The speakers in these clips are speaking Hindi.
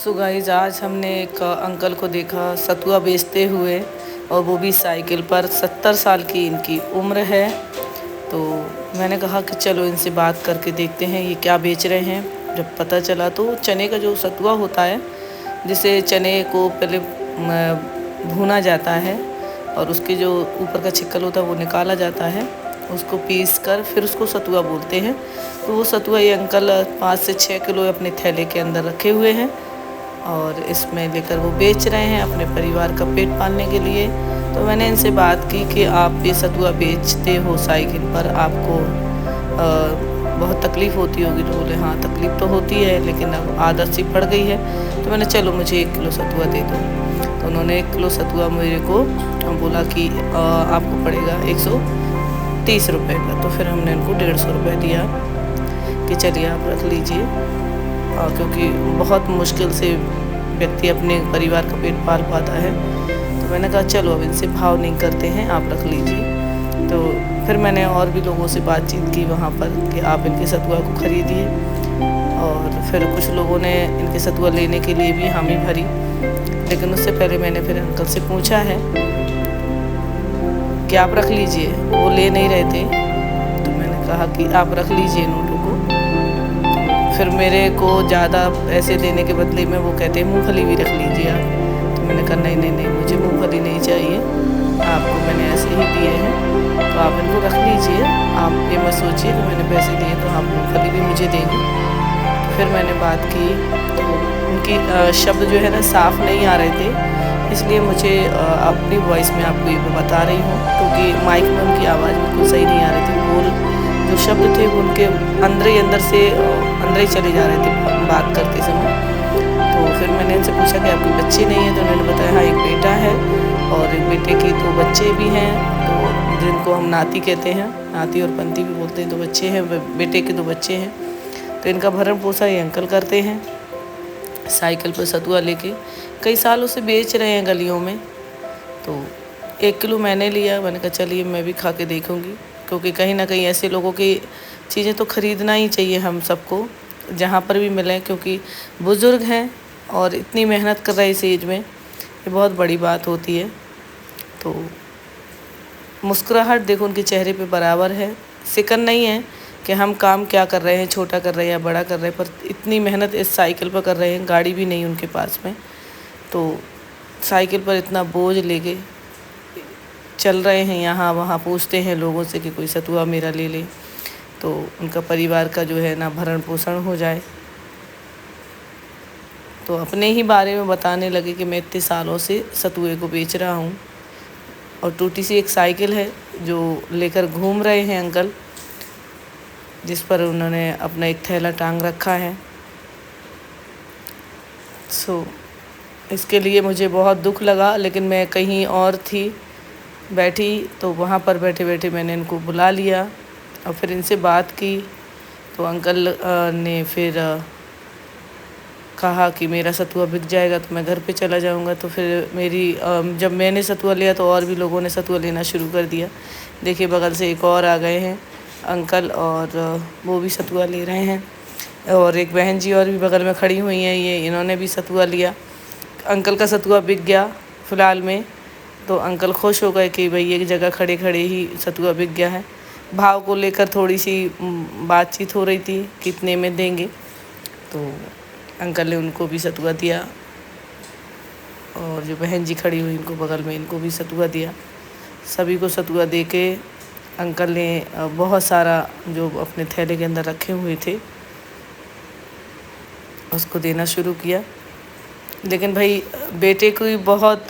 सो गाइस, आज हमने एक अंकल को देखा सतुआ बेचते हुए, और वो भी साइकिल पर। 70 साल की इनकी उम्र है। तो मैंने कहा कि चलो इनसे बात करके देखते हैं ये क्या बेच रहे हैं। जब पता चला तो चने का जो सतुआ होता है, जिसे चने को पहले भूना जाता है और उसके जो ऊपर का छिक्कल होता है वो निकाला जाता है, उसको पीस कर फिर उसको सतुआ बोलते हैं। तो वो सतुआ ये अंकल 5 से 6 किलो अपने थैले के अंदर रखे हुए हैं और इसमें लेकर वो बेच रहे हैं अपने परिवार का पेट पालने के लिए। तो मैंने इनसे बात की कि आप ये सतुआ बेचते हो साइकिल पर, आपको बहुत तकलीफ़ होती होगी। तो बोले हाँ, तकलीफ़ तो होती है, लेकिन अब आदत सी पड़ गई है। तो मैंने चलो मुझे 1 किलो सतुआ दे दो। तो उन्होंने 1 किलो सतुआ मेरे को बोला कि आपको पड़ेगा 130 रुपये का। तो फिर हमने उनको 150 रुपये दिया कि चलिए आप रख लीजिए, क्योंकि बहुत मुश्किल से व्यक्ति अपने परिवार का पेट पाल पाता है। तो मैंने कहा चलो अब इनसे भाव नहीं करते हैं, आप रख लीजिए। तो फिर मैंने और भी लोगों से बातचीत की वहाँ पर कि आप इनके सतुआ को ख़रीदिए, और फिर कुछ लोगों ने इनके सतुआ लेने के लिए भी हामी भरी। लेकिन उससे पहले मैंने फिर अंकल से पूछा है कि आप रख लीजिए, वो ले नहीं रहे थे। तो मैंने कहा कि आप रख लीजिए नोटों को। फिर मेरे को ज़्यादा पैसे देने के बदले में वो कहते हैं मूंगफली भी रख लीजिए आप। तो मैंने कहा नहीं नहीं नहीं, मुझे मूंगफली नहीं चाहिए, आपको मैंने ऐसे ही दिए हैं तो आप इनको रख लीजिए। आप ये मत सोचिए कि मैंने पैसे दिए तो आप मूंगफली भी मुझे देंगे। फिर मैंने बात की तो उनकी शब्द जो है ना साफ़ नहीं आ रहे थे, इसलिए मुझे अपनी वॉइस में आपको ये बता रही हूँ, क्योंकि माइक में उनकी आवाज़ बिल्कुल सही नहीं आ रही थी। बोल जो शब्द थे वो उनके अंदर से अंदर ही चले जा रहे थे बात करते समय। तो फिर मैंने इनसे पूछा कि आपके बच्चे नहीं हैं? तो उन्होंने बताया हाँ, एक बेटा है और एक बेटे के 2 बच्चे भी हैं, तो जिनको हम नाती कहते हैं, नाती और पंती भी बोलते हैं। 2 बच्चे हैं, बेटे के 2 बच्चे हैं। तो इनका भरण पोषण ये अंकल करते हैं। साइकिल पर सतुआ लेके कई सालों से बेच रहे हैं गलियों में। तो 1 किलो मैंने लिया, मैंने कहा चलिए मैं भी खा के देखूँगी, क्योंकि कहीं ना कहीं ऐसे लोगों की चीज़ें तो ख़रीदना ही चाहिए हम सबको, जहाँ पर भी मिलें, क्योंकि बुज़ुर्ग हैं और इतनी मेहनत कर रहे इस एज में, ये बहुत बड़ी बात होती है। तो मुस्कुराहट देखो उनके चेहरे पे बराबर है, सिकन नहीं है कि हम काम क्या कर रहे हैं, छोटा कर रहे हैं या बड़ा कर रहे हैं, पर इतनी मेहनत इस साइकिल पर कर रहे हैं। गाड़ी भी नहीं उनके पास में, तो साइकिल पर इतना बोझ लेके चल रहे हैं, यहाँ वहाँ पूछते हैं लोगों से कि कोई सतुआ मेरा ले ले, तो उनका परिवार का जो है ना भरण पोषण हो जाए। तो अपने ही बारे में बताने लगे कि मैं इतने सालों से सतुए को बेच रहा हूँ, और टूटी सी एक साइकिल है जो लेकर घूम रहे हैं अंकल, जिस पर उन्होंने अपना एक थैला टांग रखा है। सो इसके लिए मुझे बहुत दुख लगा, लेकिन मैं कहीं और थी बैठी, तो वहाँ पर बैठे बैठे मैंने इनको बुला लिया और फिर इनसे बात की। तो अंकल ने फिर कहा कि मेरा सतुआ बिक जाएगा तो मैं घर पे चला जाऊँगा। तो फिर जब मैंने सतुआ लिया तो और भी लोगों ने सतुआ लेना शुरू कर दिया। देखिए बगल से एक और आ गए हैं अंकल, और वो भी सतुआ ले रहे हैं, और एक बहन जी और भी बगल में खड़ी हुई हैं, इन्होंने भी सतुआ लिया। अंकल का सतुआ बिक गया फ़िलहाल में। तो अंकल खुश हो गए कि भाई एक जगह खड़े खड़े ही सतुआ बिक गया है। भाव को लेकर थोड़ी सी बातचीत हो रही थी, कितने में देंगे। तो अंकल ने उनको भी सतुआ दिया, और जो बहन जी खड़ी हुई इनको बगल में, इनको भी सतुआ दिया। सभी को सतुआ दे के अंकल ने बहुत सारा जो अपने थैले के अंदर रखे हुए थे उसको देना शुरू किया। लेकिन भाई बेटे की बहुत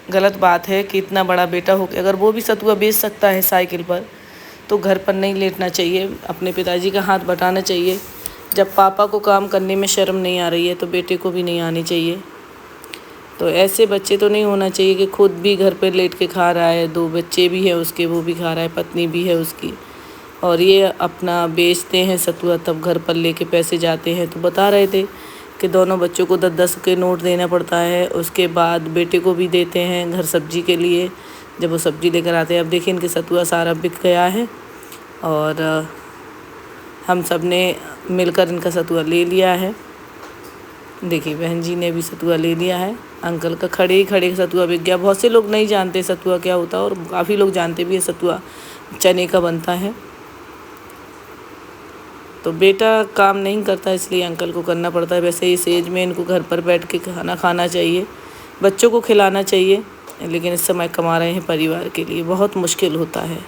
गलत बात है कि इतना बड़ा बेटा हो के अगर वो भी सतुआ बेच सकता है साइकिल पर, तो घर पर नहीं लेटना चाहिए, अपने पिताजी का हाथ बटाना चाहिए। जब पापा को काम करने में शर्म नहीं आ रही है तो बेटे को भी नहीं आनी चाहिए। तो ऐसे बच्चे तो नहीं होना चाहिए कि खुद भी घर पर लेट के खा रहा है, 2 बच्चे भी हैं उसके, वो भी खा रहा है, पत्नी भी है उसकी, और ये अपना बेचते हैं सतुआ, तब घर पर लेके पैसे जाते हैं। तो बता रहे थे कि दोनों बच्चों को 10-10 के नोट देना पड़ता है, उसके बाद बेटे को भी देते हैं घर सब्जी के लिए, जब वो सब्जी लेकर आते हैं। अब देखिए इनके सतुआ सारा बिक गया है, और हम सब ने मिलकर इनका सतुआ ले लिया है। देखिए बहन जी ने भी सतुआ ले लिया है। अंकल का खड़े ही खड़े सतुआ बिक गया। बहुत से लोग नहीं जानते सतुआ क्या होता है और काफ़ी लोग जानते भी है सतुआ चने का बनता है। तो बेटा काम नहीं करता इसलिए अंकल को करना पड़ता है। वैसे इस एज में इनको घर पर बैठ के खाना खाना चाहिए, बच्चों को खिलाना चाहिए, लेकिन इस समय कमा रहे हैं परिवार के लिए, बहुत मुश्किल होता है।